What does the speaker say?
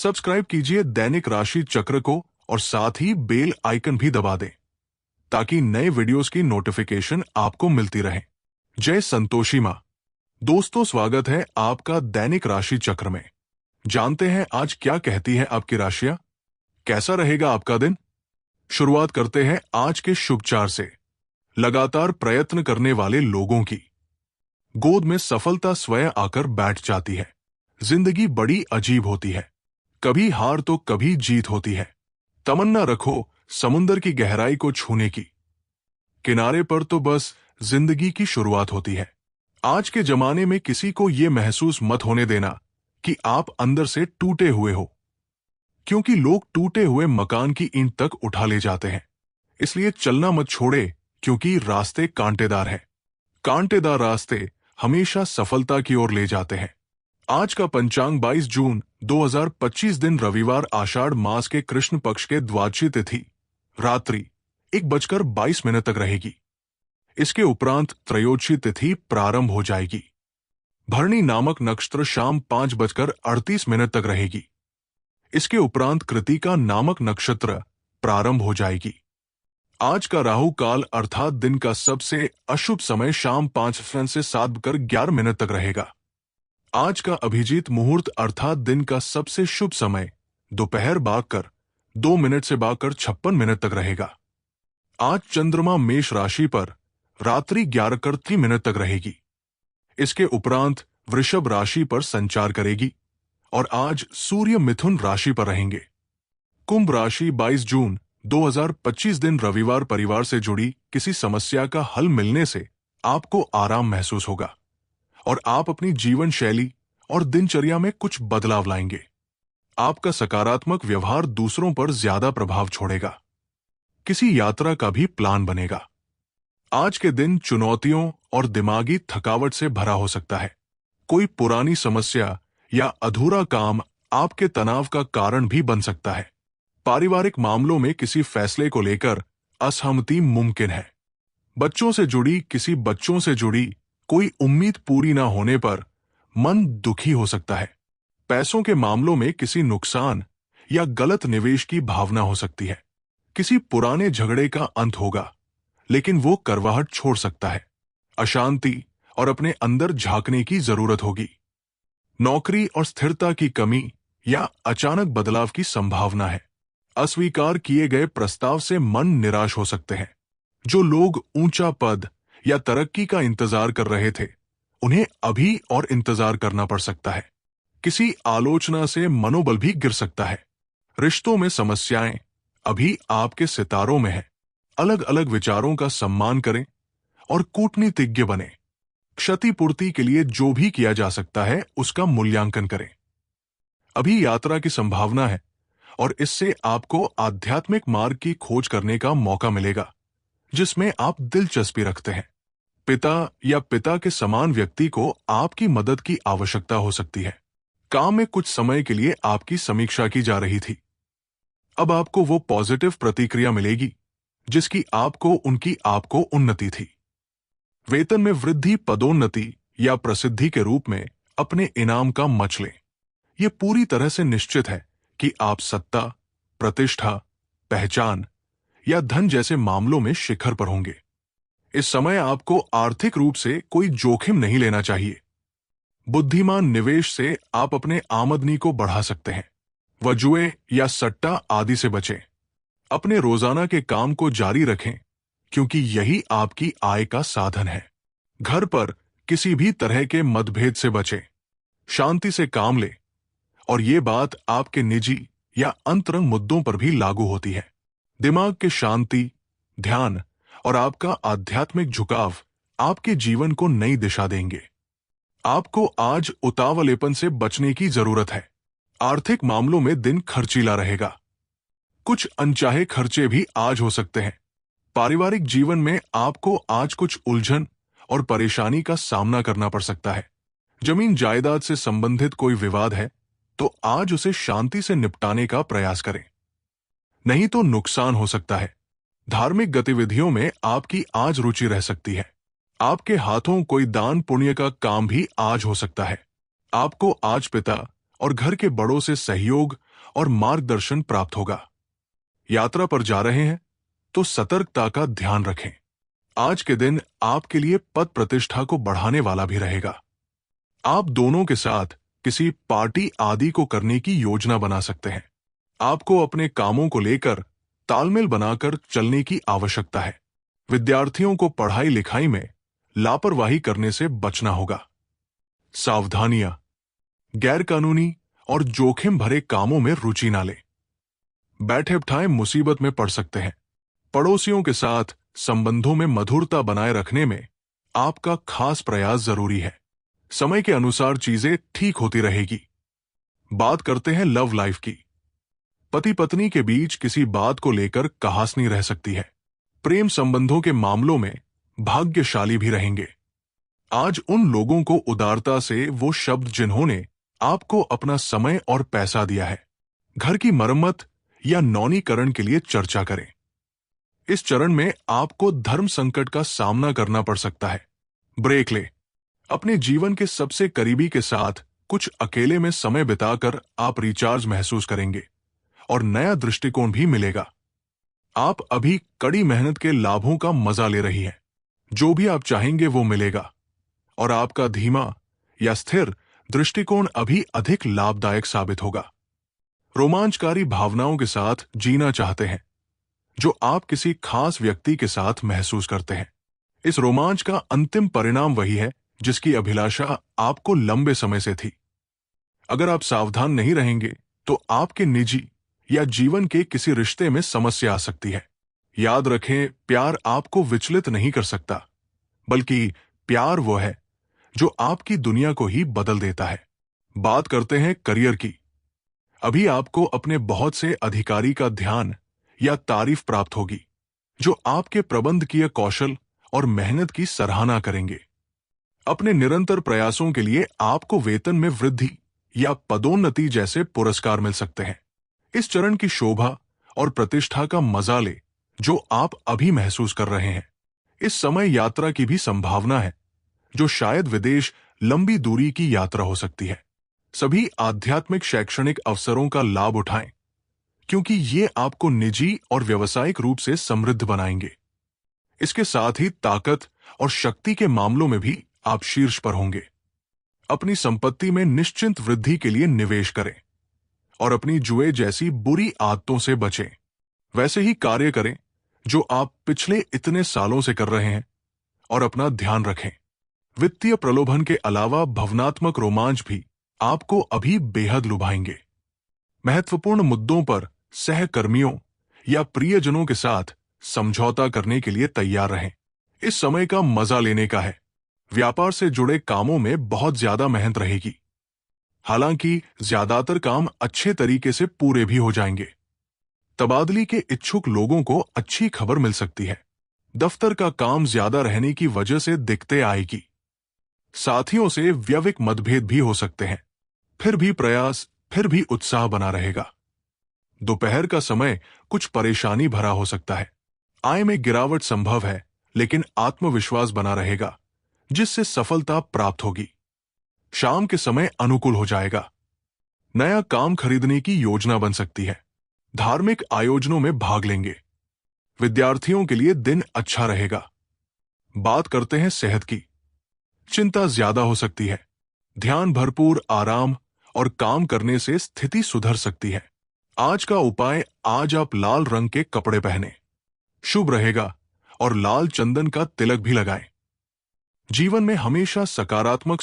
Subscribe कीजिए दैनिक राशि चक्र को और साथ ही बेल आइकन भी दबा दें ताकि नए वीडियोस की नोटिफिकेशन आपको मिलती रहे। जय संतोषी मां। दोस्तों, स्वागत है आपका दैनिक राशि चक्र में। जानते हैं आज क्या कहती है आपकी राशियां, कैसा रहेगा आपका दिन। शुरुआत करते हैं आज के शुभचार से। लगातार प्रयत्न करने वाले लोगों की गोद में सफलता स्वयं आकर बैठ जाती है। जिंदगी बड़ी अजीब होती है, कभी हार तो कभी जीत होती है। तमन्ना रखो समुंदर की गहराई को छूने की, किनारे पर तो बस जिंदगी की शुरुआत होती है। आज के जमाने में किसी को यह महसूस मत होने देना कि आप अंदर से टूटे हुए हो, क्योंकि लोग टूटे हुए मकान की ईंट तक उठा ले जाते हैं। इसलिए चलना मत छोड़े, क्योंकि रास्ते कांटेदार हैं। कांटेदार रास्ते हमेशा सफलता की ओर ले जाते हैं। आज का पंचांग 22 जून 2025 दिन रविवार, आषाढ़ मास के कृष्ण पक्ष के द्वादशी तिथि रात्रि 1:22 तक रहेगी। इसके उपरांत त्रयोदशी तिथि प्रारंभ हो जाएगी। भरणी नामक नक्षत्र शाम 5:38 तक रहेगी। इसके उपरांत कृतिका नामक नक्षत्र प्रारंभ हो जाएगी। आज का राहु काल अर्थात दिन का सबसे अशुभ समय शाम 5 से 7:11 तक रहेगा। आज का अभिजीत मुहूर्त अर्थात दिन का सबसे शुभ समय दोपहर 2:02 से 56 तक रहेगा। आज चंद्रमा मेष राशि पर रात्रि 11:03 तक रहेगी। इसके उपरांत वृषभ राशि पर संचार करेगी और आज सूर्य मिथुन राशि पर रहेंगे। कुंभ राशि 22 जून 2025 दिन रविवार, परिवार से जुड़ी किसी समस्या का हल मिलने से आपको आराम महसूस होगा और आप अपनी जीवन शैली और दिनचर्या में कुछ बदलाव लाएंगे। आपका सकारात्मक व्यवहार दूसरों पर ज्यादा प्रभाव छोड़ेगा। किसी यात्रा का भी प्लान बनेगा। आज के दिन चुनौतियों और दिमागी थकावट से भरा हो सकता है। कोई पुरानी समस्या या अधूरा काम आपके तनाव का कारण भी बन सकता है। पारिवारिक मामलों में किसी फैसले को लेकर असहमति मुमकिन है। बच्चों से जुड़ी कोई उम्मीद पूरी न होने पर मन दुखी हो सकता है। पैसों के मामलों में किसी नुकसान या गलत निवेश की भावना हो सकती है। किसी पुराने झगड़े का अंत होगा, लेकिन वो करवाहट छोड़ सकता है। अशांति और अपने अंदर झांकने की जरूरत होगी। नौकरी और स्थिरता की कमी या अचानक बदलाव की संभावना है। अस्वीकार किए गए प्रस्ताव से मन निराश हो सकते हैं। जो लोग ऊंचा पद या तरक्की का इंतजार कर रहे थे, उन्हें अभी और इंतजार करना पड़ सकता है। किसी आलोचना से मनोबल भी गिर सकता है। रिश्तों में समस्याएं अभी आपके सितारों में है। अलग अलग विचारों का सम्मान करें और कूटनीतिज्ञ बने। क्षतिपूर्ति के लिए जो भी किया जा सकता है उसका मूल्यांकन करें। अभी यात्रा की संभावना है और इससे आपको आध्यात्मिक मार्ग की खोज करने का मौका मिलेगा जिसमें आप दिलचस्पी रखते हैं। पिता के समान व्यक्ति को आपकी मदद की आवश्यकता हो सकती है। काम में कुछ समय के लिए आपकी समीक्षा की जा रही थी। अब आपको वो पॉजिटिव प्रतिक्रिया मिलेगी जिसकी आपको उन्नति थी। वेतन में वृद्धि, पदोन्नति या प्रसिद्धि के रूप में अपने इनाम का मच लें। यह पूरी तरह से निश्चित है कि आप सत्ता, प्रतिष्ठा, पहचान या धन जैसे मामलों में शिखर पर होंगे। इस समय आपको आर्थिक रूप से कोई जोखिम नहीं लेना चाहिए। बुद्धिमान निवेश से आप अपने आमदनी को बढ़ा सकते हैं। जुए या सट्टा आदि से बचें। अपने रोजाना के काम को जारी रखें, क्योंकि यही आपकी आय का साधन है। घर पर किसी भी तरह के मतभेद से बचें। शांति से काम लें, और ये बात आपके निजी या अंतरंग मुद्दों पर भी लागू होती है। दिमाग के शांति, ध्यान और आपका आध्यात्मिक झुकाव आपके जीवन को नई दिशा देंगे। आपको आज उतावलेपन से बचने की जरूरत है। आर्थिक मामलों में दिन खर्चीला रहेगा। कुछ अनचाहे खर्चे भी आज हो सकते हैं। पारिवारिक जीवन में आपको आज कुछ उलझन और परेशानी का सामना करना पड़ सकता है। जमीन जायदाद से संबंधित कोई विवाद है तो आज उसे शांति से निपटाने का प्रयास करें, नहीं तो नुकसान हो सकता है। धार्मिक गतिविधियों में आपकी आज रुचि रह सकती है। आपके हाथों कोई दान पुण्य का काम भी आज हो सकता है। आपको आज पिता और घर के बड़ों से सहयोग और मार्गदर्शन प्राप्त होगा। यात्रा पर जा रहे हैं तो सतर्कता का ध्यान रखें। आज के दिन आपके लिए पद प्रतिष्ठा को बढ़ाने वाला भी रहेगा। आप दोनों के साथ किसी पार्टी आदि को करने की योजना बना सकते हैं। आपको अपने कामों को लेकर तालमेल बनाकर चलने की आवश्यकता है। विद्यार्थियों को पढ़ाई लिखाई में लापरवाही करने से बचना होगा। सावधानियां, गैरकानूनी और जोखिम भरे कामों में रुचि ना लें। बैठे बिठाए मुसीबत में पड़ सकते हैं। पड़ोसियों के साथ संबंधों में मधुरता बनाए रखने में आपका खास प्रयास जरूरी है। समय के अनुसार चीजें ठीक होती रहेगी। बात करते हैं लव लाइफ की। पति पत्नी के बीच किसी बात को लेकर कहासनी रह सकती है। प्रेम संबंधों के मामलों में भाग्यशाली भी रहेंगे। आज उन लोगों को उदारता से वो शब्द जिन्होंने आपको अपना समय और पैसा दिया है, घर की मरम्मत या नौनीकरण के लिए चर्चा करें। इस चरण में आपको धर्म संकट का सामना करना पड़ सकता है। ब्रेक ले। अपने जीवन के सबसे करीबी के साथ कुछ अकेले में समय बिताकर आप रिचार्ज महसूस करेंगे और नया दृष्टिकोण भी मिलेगा। आप अभी कड़ी मेहनत के लाभों का मजा ले रही हैं। जो भी आप चाहेंगे वो मिलेगा और आपका धीमा या स्थिर दृष्टिकोण अभी अधिक लाभदायक साबित होगा। रोमांचकारी भावनाओं के साथ जीना चाहते हैं जो आप किसी खास व्यक्ति के साथ महसूस करते हैं। इस रोमांच का अंतिम परिणाम वही है जिसकी अभिलाषा आपको लंबे समय से थी। अगर आप सावधान नहीं रहेंगे तो आपके निजी या जीवन के किसी रिश्ते में समस्या आ सकती है। याद रखें, प्यार आपको विचलित नहीं कर सकता, बल्कि प्यार वो है जो आपकी दुनिया को ही बदल देता है। बात करते हैं करियर की। अभी आपको अपने बहुत से अधिकारी का ध्यान या तारीफ प्राप्त होगी जो आपके प्रबंधकीय कौशल और मेहनत की सराहना करेंगे। अपने निरंतर प्रयासों के लिए आपको वेतन में वृद्धि या पदोन्नति जैसे पुरस्कार मिल सकते हैं। इस चरण की शोभा और प्रतिष्ठा का मजा ले जो आप अभी महसूस कर रहे हैं। इस समय यात्रा की भी संभावना है, जो शायद विदेश लंबी दूरी की यात्रा हो सकती है। सभी आध्यात्मिक शैक्षणिक अवसरों का लाभ उठाएं, क्योंकि ये आपको निजी और व्यावसायिक रूप से समृद्ध बनाएंगे। इसके साथ ही ताकत और शक्ति के मामलों में भी आप शीर्ष पर होंगे। अपनी संपत्ति में निश्चिंत वृद्धि के लिए निवेश करें और अपनी जुए जैसी बुरी आदतों से बचें। वैसे ही कार्य करें जो आप पिछले इतने सालों से कर रहे हैं और अपना ध्यान रखें। वित्तीय प्रलोभन के अलावा भावनात्मक रोमांच भी आपको अभी बेहद लुभाएंगे। महत्वपूर्ण मुद्दों पर सहकर्मियों या प्रियजनों के साथ समझौता करने के लिए तैयार रहें। इस समय का मजा लेने का है। व्यापार से जुड़े कामों में बहुत ज्यादा मेहनत रहेगी। हालांकि ज्यादातर काम अच्छे तरीके से पूरे भी हो जाएंगे। तबादली के इच्छुक लोगों को अच्छी खबर मिल सकती है। दफ्तर का काम ज्यादा रहने की वजह से दिक्कतें आएगी। साथियों से व्यविक मतभेद भी हो सकते हैं। फिर भी उत्साह बना रहेगा। दोपहर का समय कुछ परेशानी भरा हो सकता है। आय में गिरावट संभव है, लेकिन आत्मविश्वास बना रहेगा, जिससे सफलता प्राप्त होगी। शाम के समय अनुकूल हो जाएगा। नया काम खरीदने की योजना बन सकती है। धार्मिक आयोजनों में भाग लेंगे। विद्यार्थियों के लिए दिन अच्छा रहेगा। बात करते हैं सेहत की। चिंता ज्यादा हो सकती है। ध्यान भरपूर आराम और काम करने से स्थिति सुधर सकती है। आज का उपाय, आज आप लाल रंग के कपड़े पहने, शुभ रहेगा, और लाल चंदन का तिलक भी लगाएं। जीवन में हमेशा सकारात्मक